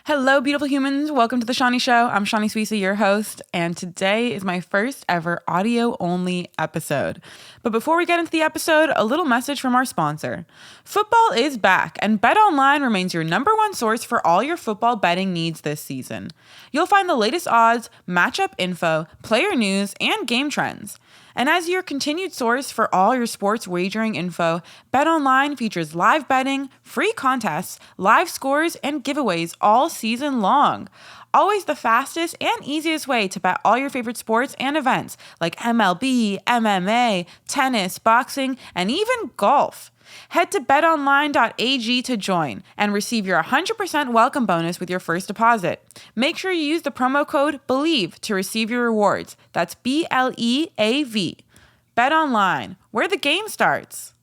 Hello, beautiful humans. Welcome to the Shanni Show. I'm Shanni Suissa, your host, and today is my first ever audio-only episode. But before we get into the episode, a little message from our sponsor. Football is back, and BetOnline remains your number one source for all your football betting needs this season. You'll find the latest odds, matchup info, player news, and game trends. And as your continued source for all your sports wagering info, BetOnline features live betting, free contests, live scores, and giveaways all season long. Always the fastest and easiest way to bet all your favorite sports and events like MLB, MMA, tennis, boxing, and even golf. Head to betonline.ag to join and receive your 100% welcome bonus with your first deposit. Make sure you use the promo code BELIEVE to receive your rewards. That's BLEAV. BetOnline, where the game starts.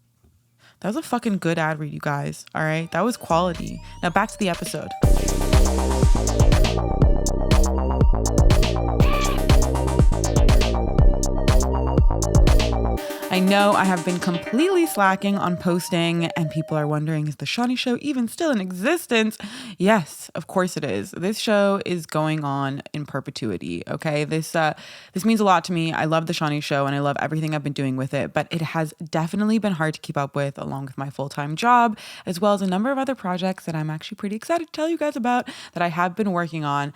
That was a fucking good ad read, you guys. All right, that was quality. Now back to the episode. I know I have been completely slacking on posting, and people are wondering, is the Shanni Show even still in existence? Yes, of course it is. This show is going on in perpetuity, okay? This means a lot to me. I love the Shanni Show, and I love everything I've been doing with it, but it has definitely been hard to keep up with, along with my full-time job, as well as a number of other projects that I'm actually pretty excited to tell you guys about that I have been working on.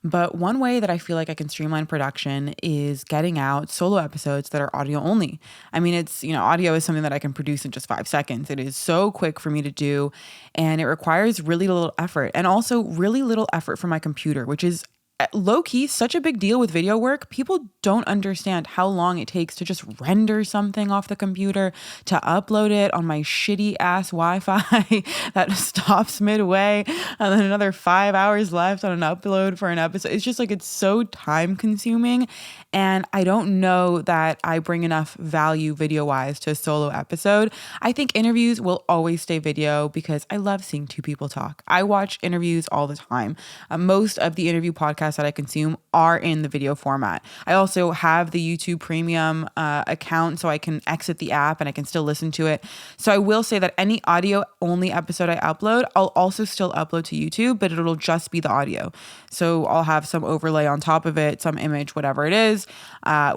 But one way that I feel like I can streamline production is getting out solo episodes that are audio only. I mean, audio is something that I can produce in just 5 seconds. It is so quick for me to do, and it requires really little effort, and also really little effort from my computer, which is low-key such a big deal with video work. People don't understand how long it takes to just render something off the computer, to upload it on my shitty ass Wi-Fi that stops midway, and then another 5 hours left on an upload for an episode. It's just like, it's so time consuming, and I don't know that I bring enough value video-wise to a solo episode. I think interviews will always stay video because I love seeing two people talk. I watch interviews all the time. Most of the interview podcasts that I consume are in the video format. I also have the YouTube Premium account, so I can exit the app and I can still listen to it. So I will say that any audio only episode I upload, I'll also still upload to YouTube, but it'll just be the audio. So I'll have some overlay on top of it, some image, whatever it is,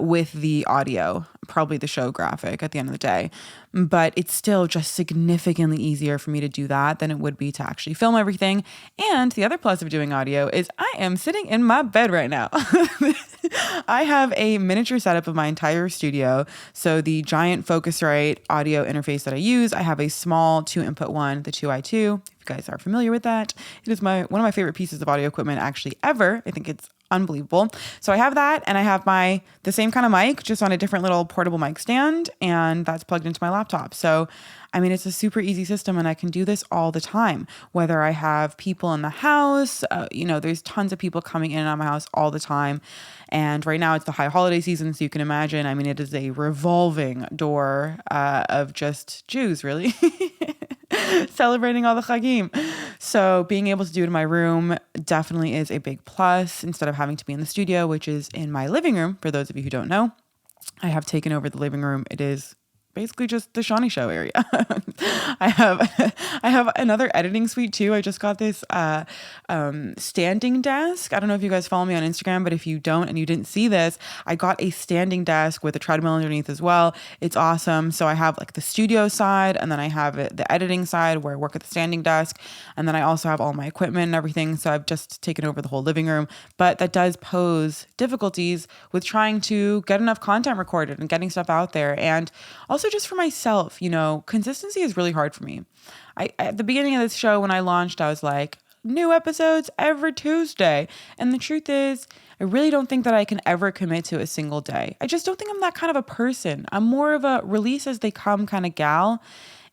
with the audio, probably the show graphic at the end of the day. But it's still just significantly easier for me to do that than it would be to actually film everything. And the other plus of doing audio is I am sitting in my bed right now. I have a miniature setup of my entire studio. So the giant Focusrite audio interface that I use, I have a small 2-input one, the 2i2. If you guys are familiar with that, it is one of my favorite pieces of audio equipment actually ever. I think it's unbelievable. So I have that, and I have the same kind of mic, just on a different little portable mic stand, and that's plugged into my laptop. So, I mean, it's a super easy system, and I can do this all the time. Whether I have people in the house, there's tons of people coming in and out of my house all the time. And right now it's the high holiday season, so you can imagine, I mean, it is a revolving door of just Jews, really. Celebrating all the Chagim. So being able to do it in my room definitely is a big plus instead of having to be in the studio, which is in my living room. For those of you who don't know, I have taken over the living room. It is basically just the Shanni Show area. I have another editing suite too. I just got this standing desk. I don't know if you guys follow me on Instagram, but if you don't and you didn't see this, I got a standing desk with a treadmill underneath as well. It's awesome. So I have like the studio side, and then I have the editing side where I work at the standing desk, and then I also have all my equipment and everything. So I've just taken over the whole living room, but that does pose difficulties with trying to get enough content recorded and getting stuff out there. And also just for myself, consistency is really hard for me. At the beginning of this show, when I launched, I was like, new episodes every Tuesday. And the truth is, I really don't think that I can ever commit to a single day. I just don't think I'm that kind of a person. I'm more of a release as they come kind of gal.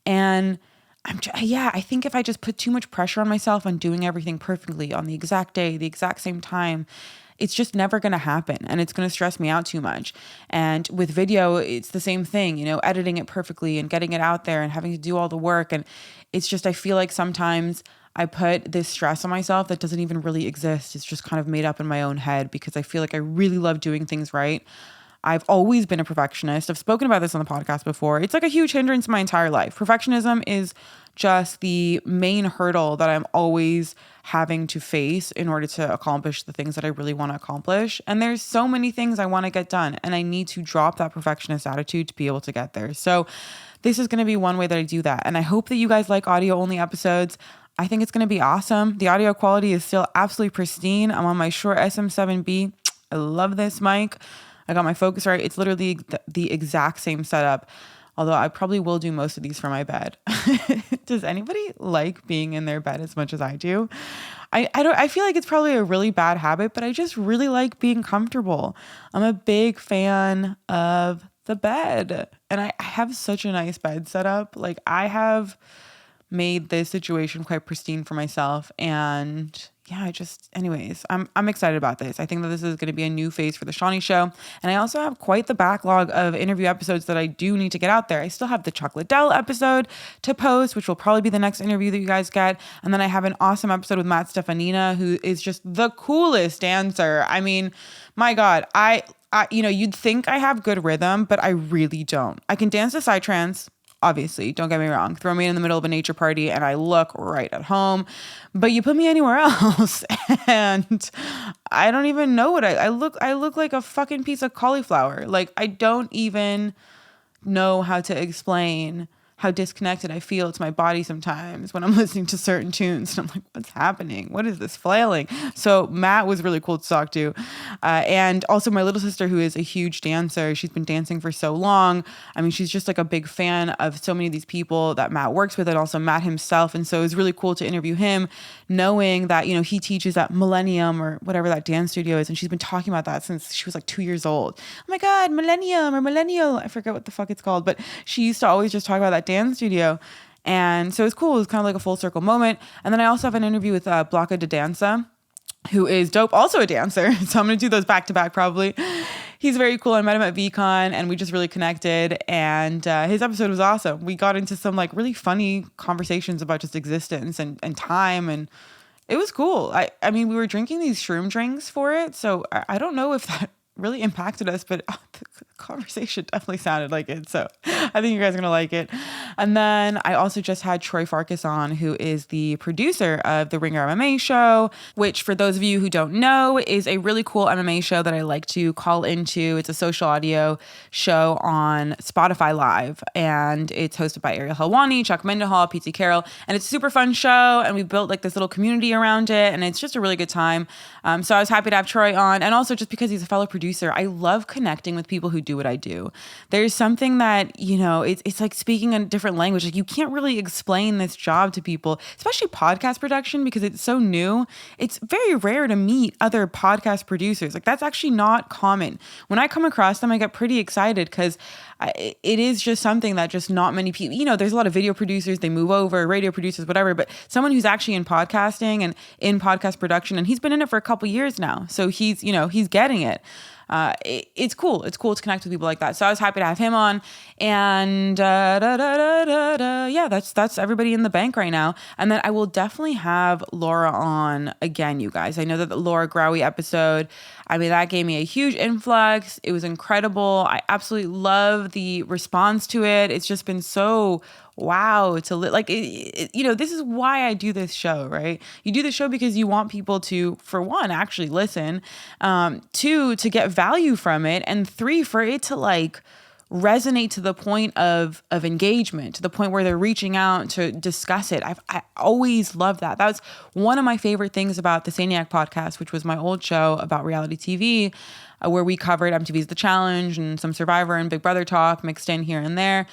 And I think if I just put too much pressure on myself on doing everything perfectly on the exact day, the exact same time, it's just never going to happen, and it's going to stress me out too much. And with video, it's the same thing, editing it perfectly and getting it out there and having to do all the work. And it's just, I feel like sometimes I put this stress on myself that doesn't even really exist. It's just kind of made up in my own head because I feel like I really love doing things right. I've always been a perfectionist. I've spoken about this on the podcast before. It's like a huge hindrance my entire life. Perfectionism is just the main hurdle that I'm always having to face in order to accomplish the things that I really want to accomplish. And there's so many things I want to get done, and I need to drop that perfectionist attitude to be able to get there. So this is going to be one way that I do that. And I hope that you guys like audio only episodes. I think it's going to be awesome. The audio quality is still absolutely pristine. I'm on my Shure SM7B. I love this mic. I got my Focusrite. It's literally the exact same setup. Although I probably will do most of these from my bed. Does anybody like being in their bed as much as I do? I feel like it's probably a really bad habit, but I just really like being comfortable. I'm a big fan of the bed, and I have such a nice bed set up. Like, I have made this situation quite pristine for myself, and yeah, anyways, I'm excited about this. I think that this is going to be a new phase for the Shanni Show. And I also have quite the backlog of interview episodes that I do need to get out there. I still have the Chocolate Dell episode to post, which will probably be the next interview that you guys get. And then I have an awesome episode with Matt Stefanina, who is just the coolest dancer. I mean, my God, you'd think I have good rhythm, but I really don't. I can dance to psytrance. Obviously, don't get me wrong. Throw me in the middle of a nature party and I look right at home, but you put me anywhere else and I don't even know what I look. I look like a fucking piece of cauliflower. Like, I don't even know how to explain how disconnected I feel to my body sometimes when I'm listening to certain tunes. And I'm like, what's happening? What is this flailing? So Matt was really cool to talk to. And also my little sister, who is a huge dancer. She's been dancing for so long. I mean, she's just like a big fan of so many of these people that Matt works with, and also Matt himself. And so it was really cool to interview him, knowing that, he teaches at Millennium or whatever that dance studio is. And she's been talking about that since she was like 2 years old. Oh my God, Millennium or Millennial. I forget what the fuck it's called, but she used to always just talk about that dance studio. And so it's cool. It was kind of like a full circle moment. And then I also have an interview with Blanca de Danza, who is dope, also a dancer. So I'm going to do those back to back probably. He's very cool. I met him at VCon and we just really connected, and his episode was awesome. We got into some like really funny conversations about just existence and time, and it was cool. I mean, we were drinking these shroom drinks for it, so I don't know if that really impacted us, but the conversation definitely sounded like it. So I think you guys are going to like it. And then I also just had Troy Farkas on, who is the producer of the Ringer MMA show, which, for those of you who don't know, is a really cool MMA show that I like to call into. It's a social audio show on Spotify Live, and it's hosted by Ariel Helwani, Chuck Mendenhall, PT Carroll, and it's a super fun show, and we built like this little community around it, and it's just a really good time. So I was happy to have Troy on, and also just because he's a fellow producer, I love connecting with people who do what I do. There's something that, it's like speaking a different language. Like, you can't really explain this job to people, especially podcast production, because it's so new. It's very rare to meet other podcast producers. Like, that's actually not common. When I come across them, I get pretty excited because it is just something that just not many people, there's a lot of video producers, they move over, radio producers, whatever, but someone who's actually in podcasting and in podcast production, and he's been in it for a couple years now. So he's getting it. It's cool. It's cool to connect with people like that. So I was happy to have him on, and yeah, that's everybody in the bank right now. And then I will definitely have Lara on again, you guys. I know that the Laura Growie episode, I mean, that gave me a huge influx. It was incredible. I absolutely love the response to it. It's just been so wow to this is why I do this show, right? You do the show because you want people to, for one, actually listen, two, to get value from it, and three, for it to like resonate to the point of engagement, to the point where they're reaching out to discuss it. I always love that. That's one of my favorite things about the Saniac podcast, which was my old show about reality TV, where we covered MTV's The Challenge and some Survivor and Big Brother talk mixed in here and there.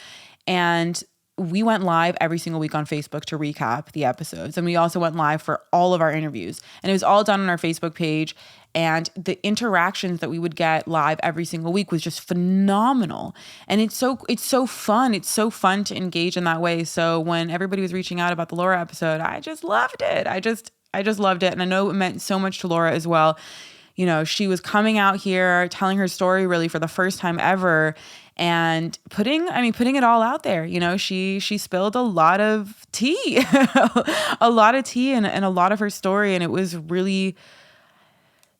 And we went live every single week on Facebook to recap the episodes. And we also went live for all of our interviews. And it was all done on our Facebook page. And the interactions that we would get live every single week was just phenomenal. And it's so fun. It's so fun to engage in that way. So when everybody was reaching out about the Laura episode, I just loved it. I just loved it. And I know it meant so much to Laura as well. She was coming out here, telling her story really for the first time ever, and putting it all out there. She spilled a lot of tea, and a lot of her story. And it was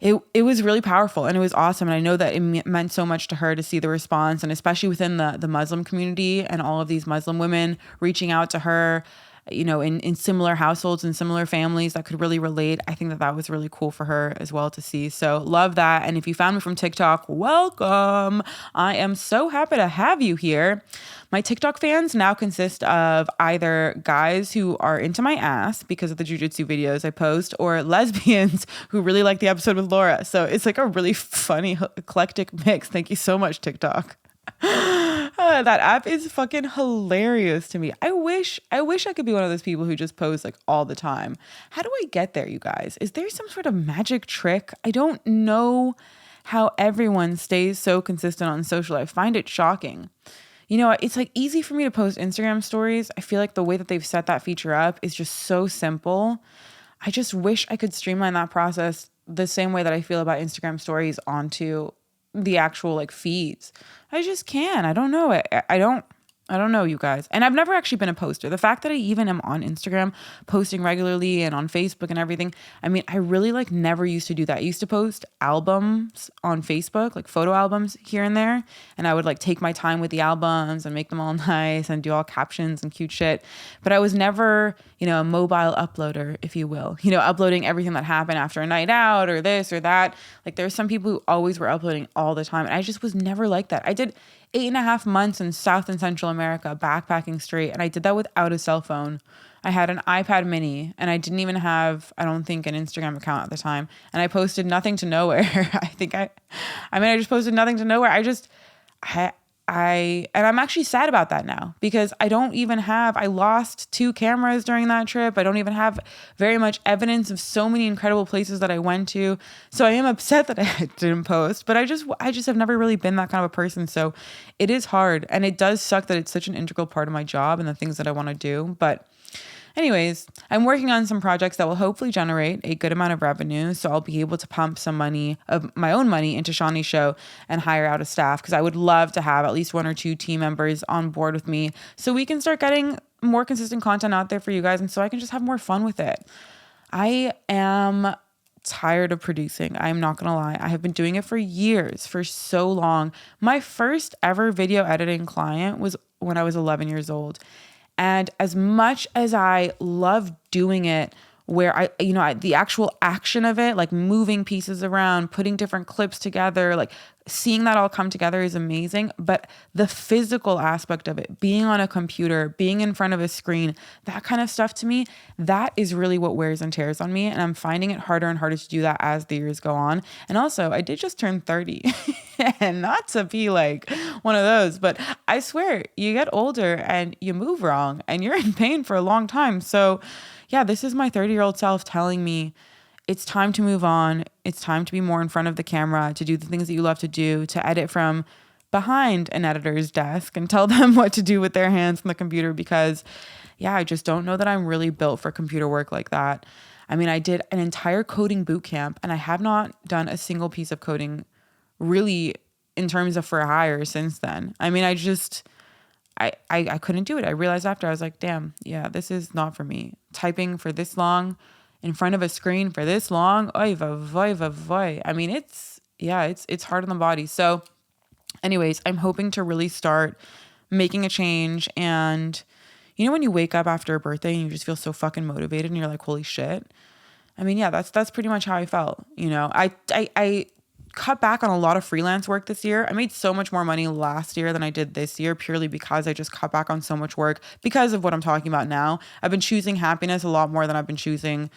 it was really powerful and it was awesome. And I know that it meant so much to her to see the response, and especially within the Muslim community and all of these Muslim women reaching out to her, in similar households and similar families that could really relate. I think that was really cool for her as well to see. So love that. And if you found me from TikTok, welcome. I am so happy to have you here. My TikTok fans now consist of either guys who are into my ass because of the jujitsu videos I post, or lesbians who really like the episode with Lara. So it's like a really funny, eclectic mix. Thank you so much, TikTok. That app is fucking hilarious to me. I wish I could be one of those people who just post like all the time. How do I get there, you guys? Is there some sort of magic trick? I don't know everyone stays so consistent on social. I find it shocking. It's like easy for me to post Instagram stories. I feel like the way that they've set that feature up is just so simple. I just wish I could streamline that process the same way that I feel about Instagram stories onto the actual like feeds. I just can't. I don't know. I don't know, you guys. And I've never actually been a poster. The fact that I even am on Instagram posting regularly and on Facebook and everything, I mean, I really like never used to do that. I used to post albums on Facebook, like photo albums here and there. And I would like take my time with the albums and make them all nice and do all captions and cute shit. But I was never, a mobile uploader, if you will, uploading everything that happened after a night out or this or that. Like there's some people who always were uploading all the time. And I just was never like that. I did 8.5 months in South and Central America backpacking straight. And I did that without a cell phone. I had an iPad mini and I didn't even have, I don't think, an Instagram account at the time. And I posted nothing to nowhere. I just posted nothing to nowhere. And I'm actually sad about that now because I lost 2 cameras during that trip. I don't even have very much evidence of so many incredible places that I went to. So I am upset that I didn't post, but I just have never really been that kind of a person. So it is hard, and it does suck that it's such an integral part of my job and the things that I want to do. But anyways, I'm working on some projects that will hopefully generate a good amount of revenue. So I'll be able to pump some money of my own money into Shanni Show and hire out a staff, because I would love to have at least 1 or 2 team members on board with me so we can start getting more consistent content out there for you guys, and so I can just have more fun with it. I am tired of producing. I'm not going to lie. I have been doing it for years, for so long. My first ever video editing client was when I was 11 years old. And as much as I love doing it, where the actual action of it, like moving pieces around, putting different clips together, like seeing that all come together is amazing. But the physical aspect of it, being on a computer, being in front of a screen, that kind of stuff, to me, that is really what wears and tears on me. And I'm finding it harder and harder to do that as the years go on. And also, I did just turn 30 and not to be like one of those, but I swear you get older and you move wrong and you're in pain for a long time. So yeah, this is my 30-year-old self telling me it's time to move on. It's time to be more in front of the camera, to do the things that you love to do, to edit from behind an editor's desk and tell them what to do with their hands on the computer, because I just don't know that I'm really built for computer work like that. I mean, I did an entire coding boot camp and I have not done a single piece of coding really in terms of for hire since then. I mean, I couldn't do it. I realized after, I was like, damn, yeah, this is not for me. Typing for this long in front of a screen for this long. Oy vavoy. I mean, it's hard on the body. So anyways, I'm hoping to really start making a change. And when you wake up after a birthday and you just feel so fucking motivated and you're like, holy shit. I mean, yeah, that's pretty much how I felt. I cut back on a lot of freelance work this year. I made so much more money last year than I did this year, purely because I just cut back on so much work because of what I'm talking about now. I've been choosing happiness a lot more than I've been choosing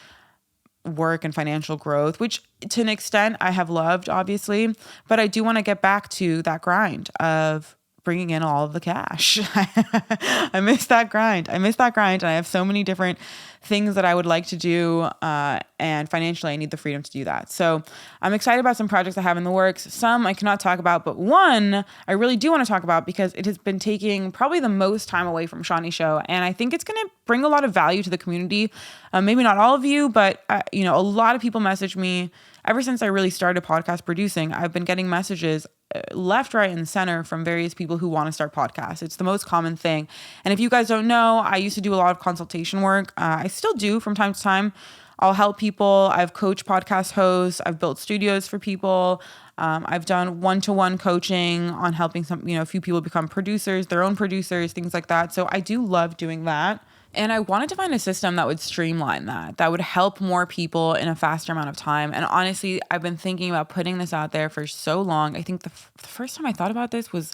work and financial growth, which to an extent I have loved, obviously, but I do want to get back to that grind of bringing in all of the cash. I miss that grind. And I have so many different things that I would like to do. And financially, I need the freedom to do that. So I'm excited about some projects I have in the works. Some I cannot talk about, but one I really do want to talk about because it has been taking probably the most time away from Shanni Show. And I think it's going to bring a lot of value to the community. Maybe not all of you, but a lot of people message me. Ever since I really started podcast producing, I've been getting messages left, right, and center from various people who want to start podcasts. It's the most common thing. And if you guys don't know, I used to do a lot of consultation work. I still do from time to time. I'll help people. I've coached podcast hosts. I've built studios for people. I've done one-to-one coaching on helping a few people become producers, their own producers, things like that. So I do love doing that. And I wanted to find a system that would streamline that would help more people in a faster amount of time. And honestly, I've been thinking about putting this out there for so long. I think the first time I thought about this was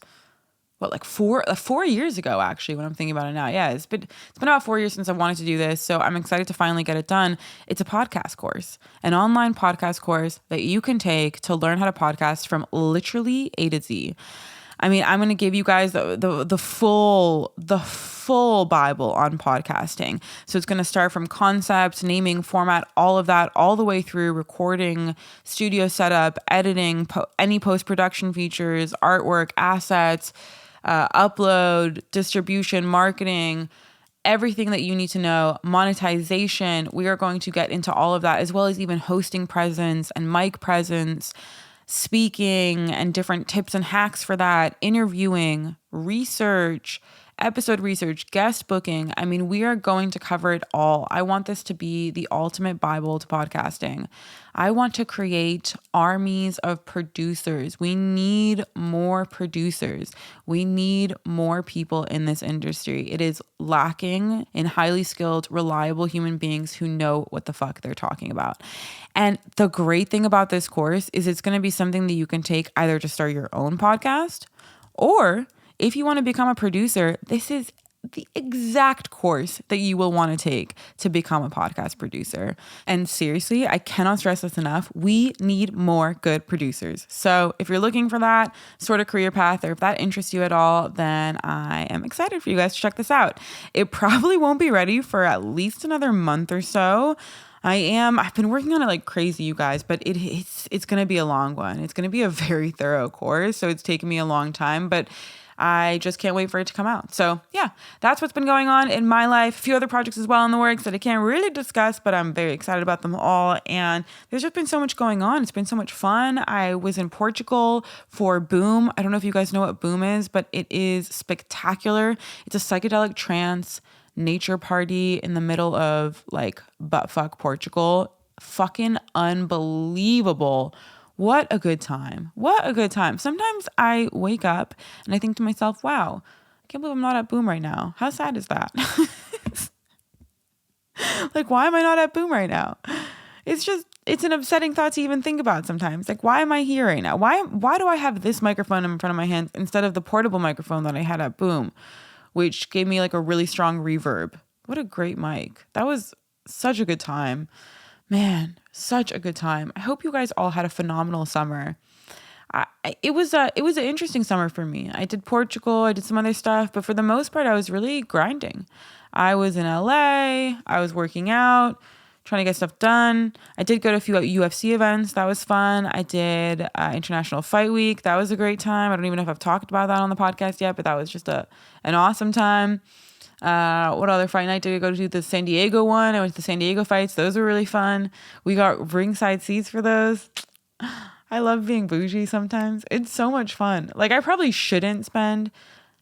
like 4 years ago, actually, when I'm thinking about it now. Yeah, it's been about 4 years since I wanted to do this. So I'm excited to finally get it done. It's a podcast course, an online podcast course that you can take to learn how to podcast from literally A to Z. I mean, I'm going to give you guys the full Bible on podcasting. So it's going to start from concept, naming, format, all of that, all the way through recording, studio setup, editing, any post-production features, artwork, assets, upload, distribution, marketing, everything that you need to know, monetization. We are going to get into all of that, as well as even hosting presence and mic presence, speaking and different tips and hacks for that, interviewing, research, episode research, guest booking. I mean, we are going to cover it all. I want this to be the ultimate Bible to podcasting. I want to create armies of producers. We need more producers. We need more people in this industry. It is lacking in highly skilled, reliable human beings who know what the fuck they're talking about. And the great thing about this course is it's going to be something that you can take either to start your own podcast, or if you want to become a producer, this is the exact course that you will want to take to become a podcast producer. And seriously, I cannot stress this enough. We need more good producers. So if you're looking for that sort of career path, or if that interests you at all, then I am excited for you guys to check this out. It probably won't be ready for at least another month or so. I've been working on it like crazy, you guys, but it's going to be a long one. It's going to be a very thorough course. So it's taken me a long time, but I just can't wait for it to come out. So yeah, that's what's been going on in my life. A few other projects as well in the works that I can't really discuss, but I'm very excited about them all. And there's just been so much going on. It's been so much fun. I was in Portugal for Boom. I don't know if you guys know what Boom is, but it is spectacular. It's a psychedelic trance nature party in the middle of like buttfuck Portugal. Fucking unbelievable. What a good time. What a good time. Sometimes I wake up and I think to myself, wow, I can't believe I'm not at Boom right now. How sad is that? Like, why am I not at Boom right now? It's an upsetting thought to even think about sometimes. Like, why am I here right now? Why do I have this microphone in front of my hands instead of the portable microphone that I had at Boom, which gave me like a really strong reverb? What a great mic. That was such a good time. Man, such a good time. I hope you guys all had a phenomenal summer. It was an interesting summer for me. I did Portugal, I did some other stuff, but for the most part, I was really grinding. I was in LA, I was working out, trying to get stuff done. I did go to a few UFC events. That was fun. I did International Fight Week. That was a great time. I don't even know if I've talked about that on the podcast yet, but that was just an awesome time. What other fight night did I go to? The San Diego one. I went to the San Diego fights. Those were really fun. We got ringside seats for those. I love being bougie sometimes. It's so much fun. Like, I probably shouldn't spend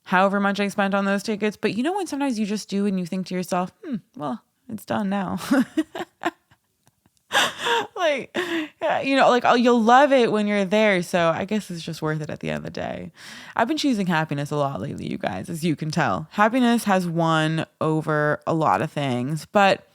however much I spent on those tickets, but you know when sometimes you just do and you think to yourself, well, it's done now. Like, like, you'll love it when you're there. So I guess it's just worth it at the end of the day. I've been choosing happiness a lot lately, you guys, as you can tell. Happiness has won over a lot of things. But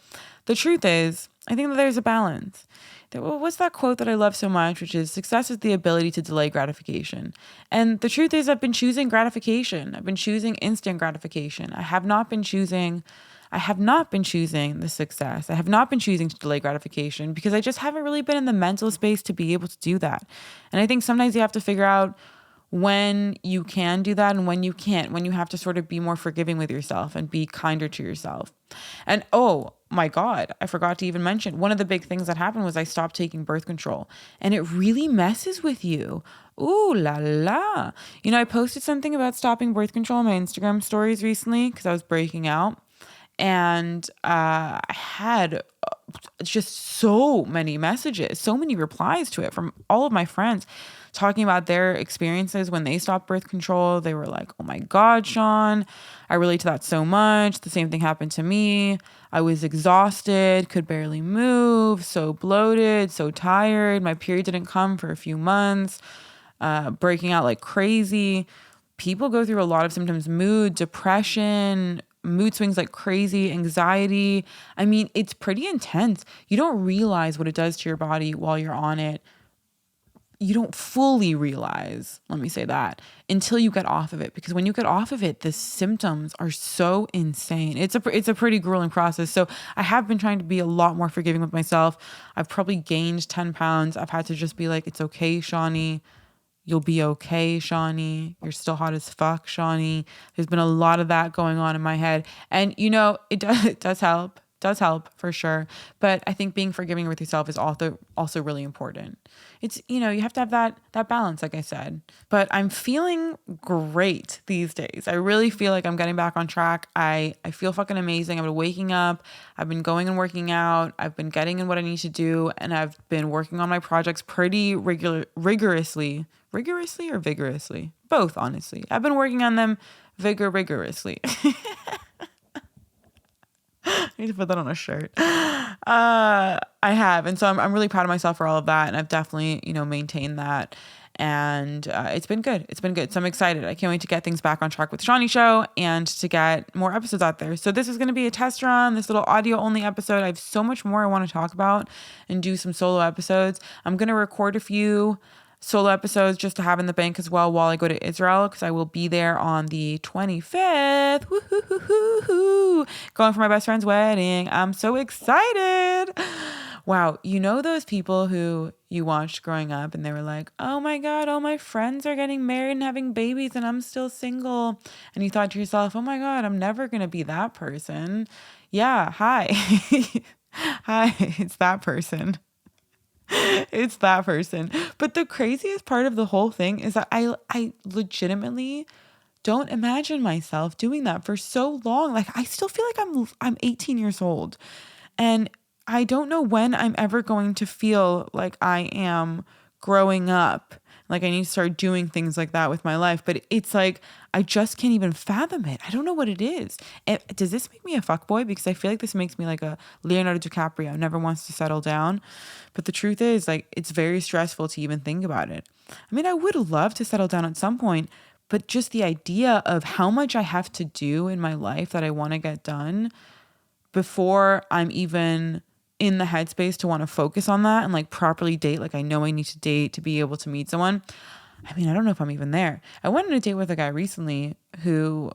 the truth is, I think that there's a balance. What's that quote that I love so much, which is success is the ability to delay gratification. And the truth is, I've been choosing gratification. I've been choosing instant gratification. I have not been choosing the success. I have not been choosing to delay gratification because I just haven't really been in the mental space to be able to do that. And I think sometimes you have to figure out when you can do that and when you can't, when you have to sort of be more forgiving with yourself and be kinder to yourself. And oh my God, I forgot to even mention, one of the big things that happened was I stopped taking birth control, and it really messes with you. Ooh la la. I posted something about stopping birth control on my Instagram stories recently because I was breaking out. And I had just so many messages, so many replies to it from all of my friends talking about their experiences when they stopped birth control. They were like, oh my God, Sean, I relate to that so much. The same thing happened to me. I was exhausted, could barely move, so bloated, so tired. My period didn't come for a few months, breaking out like crazy. People go through a lot of symptoms: mood, depression, mood swings like crazy, anxiety. I mean, it's pretty intense. You don't realize what it does to your body while you're on it. You don't fully realize, let me say that, until you get off of it. Because when you get off of it, the symptoms are so insane. It's a pretty grueling process. So I have been trying to be a lot more forgiving with myself. I've probably gained 10 pounds. I've had to just be like, it's okay, Shanni. You'll be okay, Shanni. You're still hot as fuck, Shanni. There's been a lot of that going on in my head. And, it does help. Does help for sure. But I think being forgiving with yourself is also really important. It's, you have to have that balance, like I said. But I'm feeling great these days. I really feel like I'm getting back on track. I feel fucking amazing. I've been waking up. I've been going and working out. I've been getting in what I need to do. And I've been working on my projects pretty rigorously. Rigorously or vigorously? Both, honestly. I've been working on them rigorously. I need to put that on a shirt. I have. And so I'm really proud of myself for all of that. And I've definitely, maintained that. And it's been good. It's been good. So I'm excited. I can't wait to get things back on track with Shanni Show and to get more episodes out there. So this is going to be a test run, this little audio only episode. I have so much more I want to talk about and do some solo episodes. I'm going to record a few solo episodes just to have in the bank as well while I go to Israel, because I will be there on the 25th. Woo-hoo-hoo-hoo-hoo. Going for my best friend's wedding. I'm so excited. Wow. Those people who you watched growing up and they were like, oh my God, all my friends are getting married and having babies and I'm still single. And you thought to yourself, oh my God, I'm never going to be that person. Yeah. Hi. Hi. It's that person. It's that person. But the craziest part of the whole thing is that I legitimately don't imagine myself doing that for so long. Like, I still feel like I'm 18 years old, and I don't know when I'm ever going to feel like I am growing up. Like, I need to start doing things like that with my life. But it's like, I just can't even fathom it. I don't know what it is. Does this make me a fuckboy? Because I feel like this makes me like a Leonardo DiCaprio, never wants to settle down. But the truth is, like, it's very stressful to even think about it. I mean, I would love to settle down at some point, but just the idea of how much I have to do in my life that I want to get done before I'm even in the headspace to want to focus on that and like properly date. Like, I know I need to date to be able to meet someone. I mean, I don't know if I'm even there. I went on a date with a guy recently who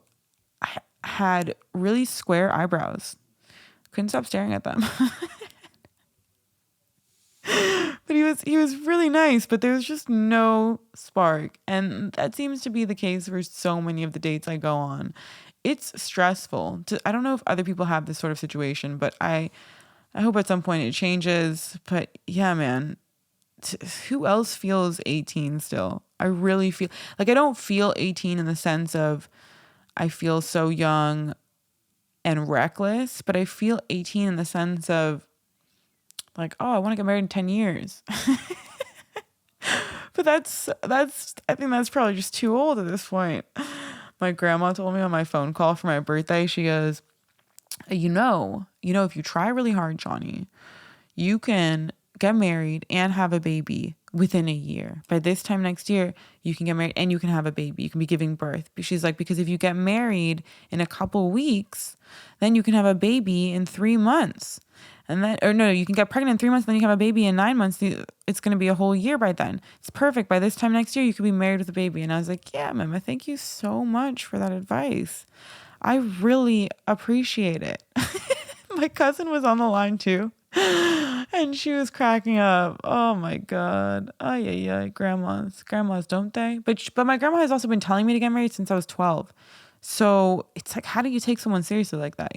had really square eyebrows. Couldn't stop staring at them. But he was really nice, but there was just no spark. And that seems to be the case for so many of the dates I go on. It's stressful. I don't know if other people have this sort of situation, but I hope at some point it changes. But yeah, man, who else feels 18 still? I really feel like I don't feel 18 in the sense of I feel so young and reckless, but I feel 18 in the sense of like, oh, I want to get married in 10 years. But I think that's probably just too old at this point. My grandma told me on my phone call for my birthday, she goes, if you try really hard, Shanni, you can get married and have a baby within a year. By this time next year, you can get married and you can have a baby. You can be giving birth. She's like, because if you get married in a couple weeks, then you can have a baby in 3 months. And then, or no, you can get pregnant in 3 months, then you can have a baby in 9 months. It's going to be a whole year by then. It's perfect. By this time next year, you could be married with a baby. And I was like, yeah, Mama, thank you so much for that advice. I really appreciate it. My cousin was on the line too. And she was cracking up. Oh my God. Oh yeah. Grandmas, don't they? But my grandma has also been telling me to get married since I was 12. So it's like, how do you take someone seriously like that?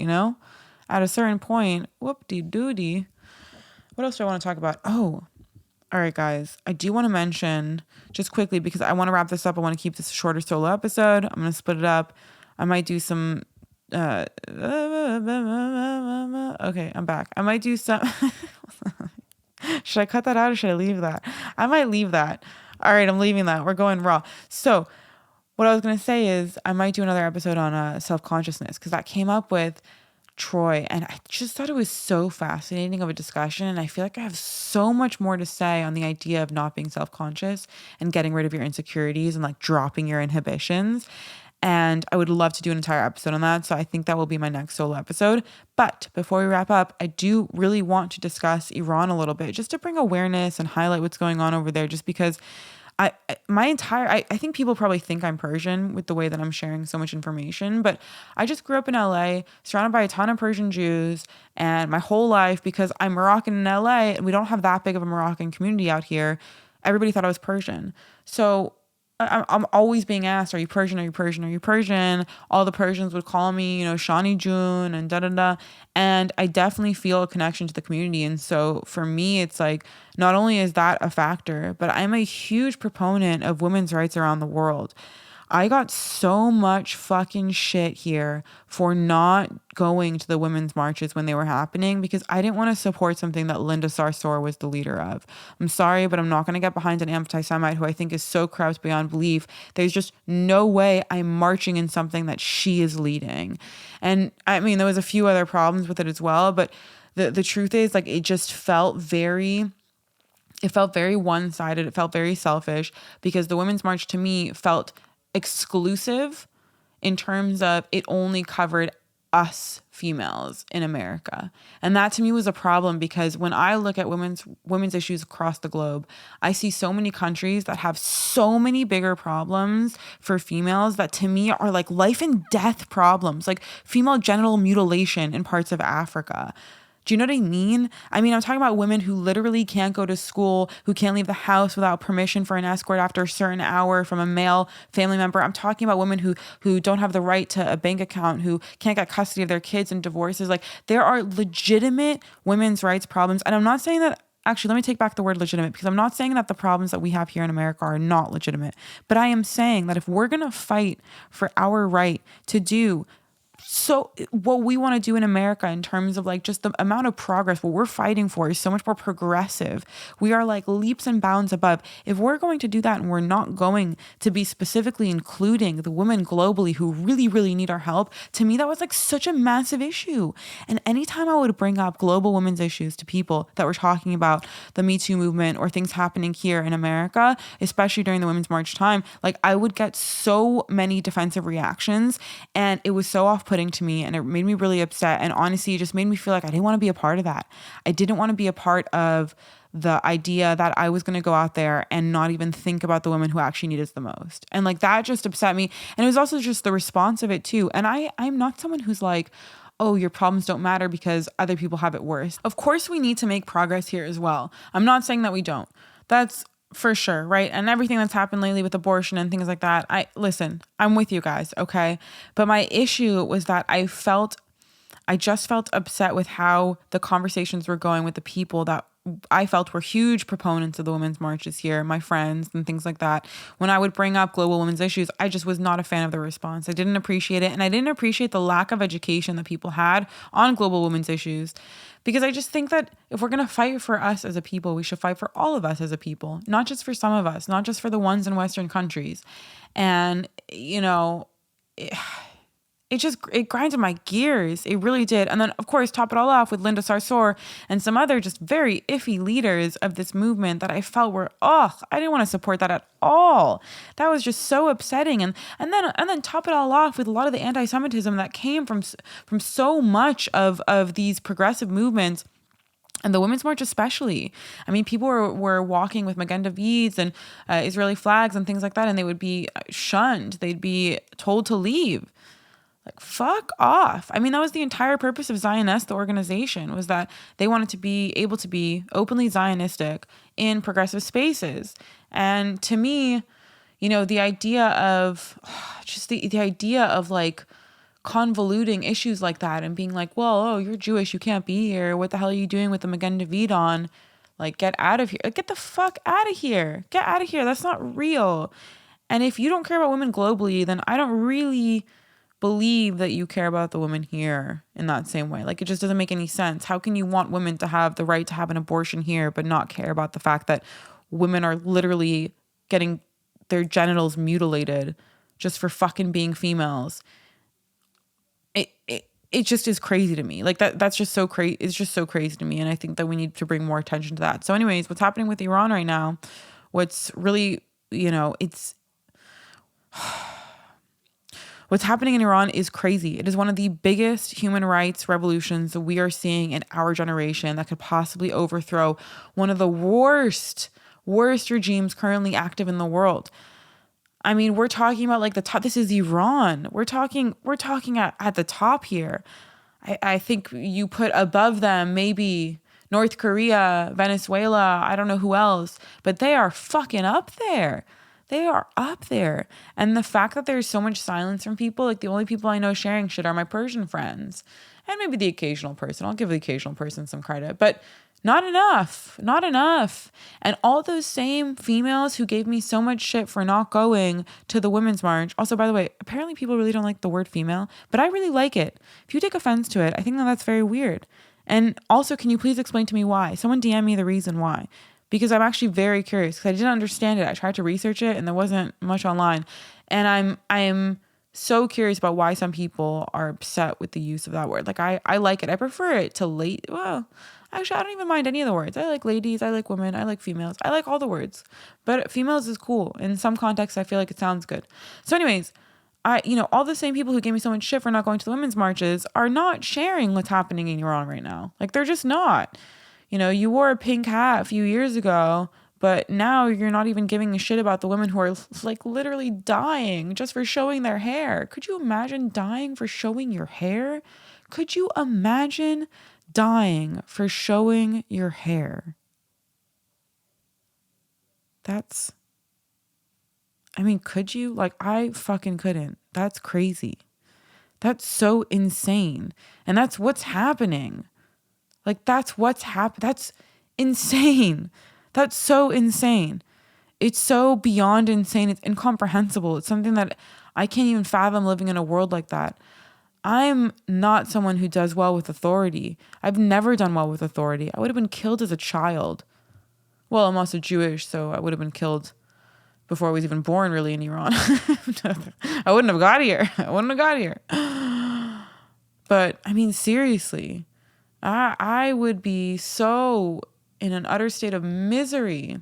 At a certain point, whoop-de-doody. What else do I want to talk about? Oh, all right, guys. I do want to mention just quickly, because I want to wrap this up. I want to keep this a shorter solo episode. I'm going to split it up. I might do some Okay, I'm back. I might do some. Should I cut that out or should I leave that? I might leave that. All right, I'm leaving that. We're going raw. So what I was going to say is I might do another episode on self-consciousness, because that came up with Troy, and I just thought it was so fascinating of a discussion. And I feel like I have so much more to say on the idea of not being self-conscious and getting rid of your insecurities and like dropping your inhibitions. And I would love to do an entire episode on that. So I think that will be my next solo episode. But before we wrap up, I do really want to discuss Iran a little bit, just to bring awareness and highlight what's going on over there, just because I think people probably think I'm Persian with the way that I'm sharing so much information, but I just grew up in LA, surrounded by a ton of Persian Jews, and my whole life, because I'm Moroccan in LA and we don't have that big of a Moroccan community out here, everybody thought I was Persian. So I'm always being asked, are you Persian? Are you Persian? Are you Persian? All the Persians would call me, Shani June and da-da-da. And I definitely feel a connection to the community. And so for me, it's like, not only is that a factor, but I'm a huge proponent of women's rights around the world. I got so much fucking shit here for not going to the women's marches when they were happening, because I didn't want to support something that Linda Sarsour was the leader of. I'm sorry, but I'm not going to get behind an anti-Semite who I think is so corrupt beyond belief. There's just no way I'm marching in something that she is leading. And I mean, there was a few other problems with it as well, but the truth is, like, it just felt very one-sided. It felt very selfish, because the Women's March to me felt exclusive in terms of it only covered us females in America. And that to me was a problem, because when I look at women's issues across the globe, I see so many countries that have so many bigger problems for females that to me are like life and death problems, like female genital mutilation in parts of Africa. Do you know what I mean? I mean, I'm talking about women who literally can't go to school, who can't leave the house without permission for an escort after a certain hour from a male family member. I'm talking about women who don't have the right to a bank account, who can't get custody of their kids in divorces. Like, there are legitimate women's rights problems. And I'm not saying that, actually, let me take back the word legitimate, because I'm not saying that the problems that we have here in America are not legitimate. But I am saying that if we're going to fight for our right to do so what we want to do in America in terms of like just the amount of progress, what we're fighting for is so much more progressive. We are like leaps and bounds above. If we're going to do that and we're not going to be specifically including the women globally who really, really need our help, to me, that was like such a massive issue. And anytime I would bring up global women's issues to people that were talking about the Me Too movement or things happening here in America, especially during the Women's March time, like I would get so many defensive reactions, and it was so off-putting to me, and it made me really upset. And honestly, it just made me feel like I didn't want to be a part of that. I didn't want to be a part of the idea that I was going to go out there and not even think about the women who actually need us the most. And like that just upset me. And it was also just the response of it too. And I'm not someone who's like, oh, your problems don't matter because other people have it worse. Of course, we need to make progress here as well. I'm not saying that we don't. That's for sure, right? And everything that's happened lately with abortion and things like that. Listen, I'm with you guys, okay? But my issue was that I just felt upset with how the conversations were going with the people that I felt were huge proponents of the women's marches here, my friends and things like that. When I would bring up global women's issues, I just was not a fan of the response. I didn't appreciate it. And I didn't appreciate the lack of education that people had on global women's issues. Because I just think that if we're going to fight for us as a people, we should fight for all of us as a people, not just for some of us, not just for the ones in Western countries. And, it grinded my gears. It really did. And then, of course, top it all off with Linda Sarsour and some other just very iffy leaders of this movement that I felt were, I didn't want to support that at all. That was just so upsetting. And then top it all off with a lot of the anti-Semitism that came from so much of these progressive movements. And the Women's March especially. I mean, people were walking with Magen Davids and Israeli flags and things like that, and they would be shunned. They'd be told to leave. Like, fuck off. I mean, that was the entire purpose of Zionist, the organization, was that they wanted to be able to be openly Zionistic in progressive spaces. And to me, the idea of just the idea of like convoluting issues like that and being like, well, oh, you're Jewish, you can't be here. What the hell are you doing with the Magen David on? Like, get out of here. Like, get the fuck out of here. Get out of here. That's not real. And if you don't care about women globally, then I don't really believe that you care about the women here in that same way. Like, it just doesn't make any sense. How can you want women to have the right to have an abortion here, but not care about the fact that women are literally getting their genitals mutilated just for fucking being females? It just is crazy to me. Like that's just so crazy. It's just so crazy to me. And I think that we need to bring more attention to that. So anyways, what's happening with Iran right now, what's really, what's happening in Iran is crazy. It is one of the biggest human rights revolutions that we are seeing in our generation that could possibly overthrow one of the worst regimes currently active in the world. I mean, we're talking about like the top. This is Iran. We're talking at the top here. I think you put above them maybe North Korea, Venezuela, I don't know who else, but they are fucking up there. They are up there. And the fact that there's so much silence from people, like the only people I know sharing shit are my Persian friends. And maybe the occasional person. I'll give the occasional person some credit. But not enough. And all those same females who gave me so much shit for not going to the Women's March. Also, by the way, apparently people really don't like the word female, but I really like it. If you take offense to it, I think that that's very weird. And also, can you please explain to me why? Someone DM me the reason why. Because I'm actually very curious, because I didn't understand it. I tried to research it and there wasn't much online. And I'm so curious about why some people are upset with the use of that word. Like I like it. I prefer it to well, actually, I don't even mind any of the words. I like ladies, I like women, I like females. I like all the words. But females is cool. In some contexts, I feel like it sounds good. So anyways, all the same people who gave me so much shit for not going to the women's marches are not sharing what's happening in Iran right now. Like, they're just not. You wore a pink hat a few years ago, but now you're not even giving a shit about the women who are like literally dying just for showing their hair. Could you imagine dying for showing your hair? Could you imagine dying for showing your hair? Could you? Like, I fucking couldn't. That's crazy. That's so insane. And that's what's happening. Like, that's what's happened. That's insane. That's so insane. It's so beyond insane. It's incomprehensible. It's something that I can't even fathom living in a world like that. I'm not someone who does well with authority. I've never done well with authority. I would have been killed as a child. Well, I'm also Jewish, so I would have been killed before I was even born, really, in Iran. I wouldn't have got here. But, seriously, I would be so in an utter state of misery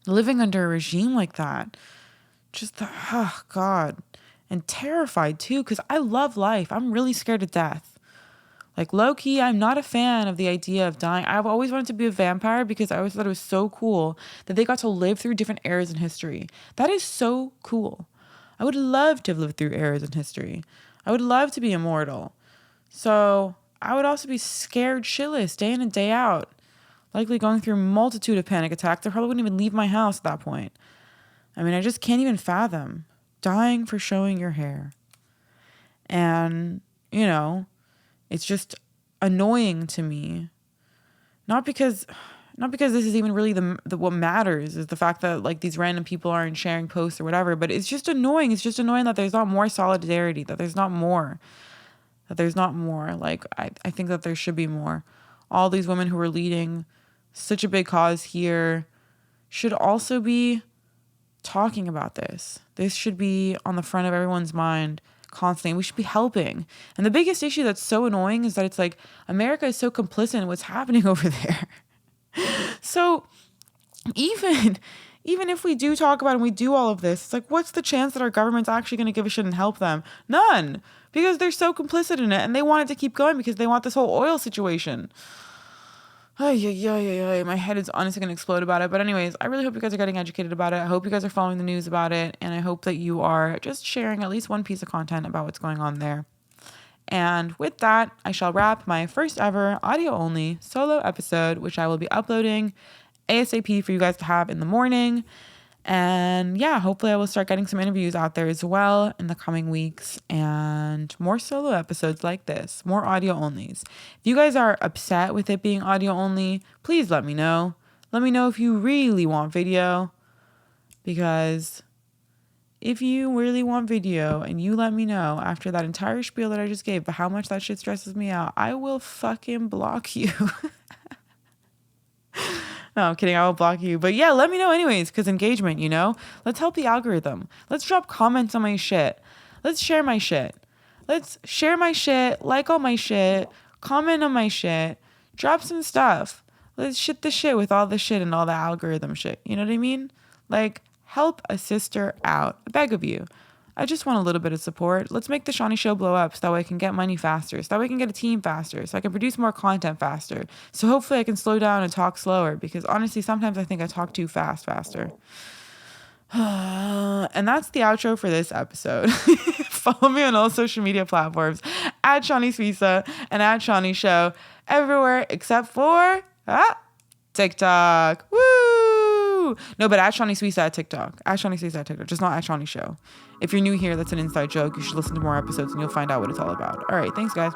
living under a regime like that. Oh, God. And terrified, too, because I love life. I'm really scared of death. Like, low-key, I'm not a fan of the idea of dying. I've always wanted to be a vampire because I always thought it was so cool that they got to live through different eras in history. That is so cool. I would love to have lived through eras in history. I would love to be immortal. So I would also be scared shitless day in and day out, likely going through a multitude of panic attacks. I probably wouldn't even leave my house at that point. I just can't even fathom dying for showing your hair. And, it's just annoying to me. Not because this is even really the what matters is the fact that like these random people aren't sharing posts or whatever, but it's just annoying. It's just annoying that there's not more solidarity, that there's not more. Like, I think that there should be more. All these women who are leading such a big cause here should also be talking about this. This should be on the front of everyone's mind constantly. We should be helping. And the biggest issue that's so annoying is that it's like America is so complicit in what's happening over there. So even if we do talk about it and we do all of this, it's like, what's the chance that our government's actually going to give a shit and help them? None. Because they're so complicit in it and they want it to keep going because they want this whole oil situation. My head is honestly going to explode about it. But anyways, I really hope you guys are getting educated about it. I hope you guys are following the news about it. And I hope that you are just sharing at least one piece of content about what's going on there. And with that, I shall wrap my first ever audio only solo episode, which I will be uploading ASAP for you guys to have in the morning. And yeah, hopefully I will start getting some interviews out there as well in the coming weeks and more solo episodes like this, more audio onlys. If you guys are upset with it being audio only, please let me know. Let me know if you really want video because if you really want video and you let me know after that entire spiel that I just gave, but how much that shit stresses me out, I will fucking block you. No, I'm kidding. I will block you. But yeah, let me know anyways, because engagement, you know? Let's help the algorithm. Let's drop comments on my shit. Let's share my shit. Let's share my shit, like all my shit, comment on my shit, drop some stuff. Let's shit the shit with all the shit and all the algorithm shit. You know what I mean? Like, help a sister out. I beg of you. I just want a little bit of support. Let's make the Shanni Show blow up so that way I can get money faster, so that way I can get a team faster, so I can produce more content faster. So hopefully I can slow down and talk slower, because honestly, sometimes I think I talk too faster. And that's the outro for this episode. Follow me on all social media platforms at Shanni Suissa and at Shanni Show everywhere except for TikTok. Woo! No, but at Shanni Suissa at TikTok. At Shanni Suissa at TikTok. Just not at Shanni Show. If you're new here, that's an inside joke. You should listen to more episodes and you'll find out what it's all about. All right. Thanks, guys.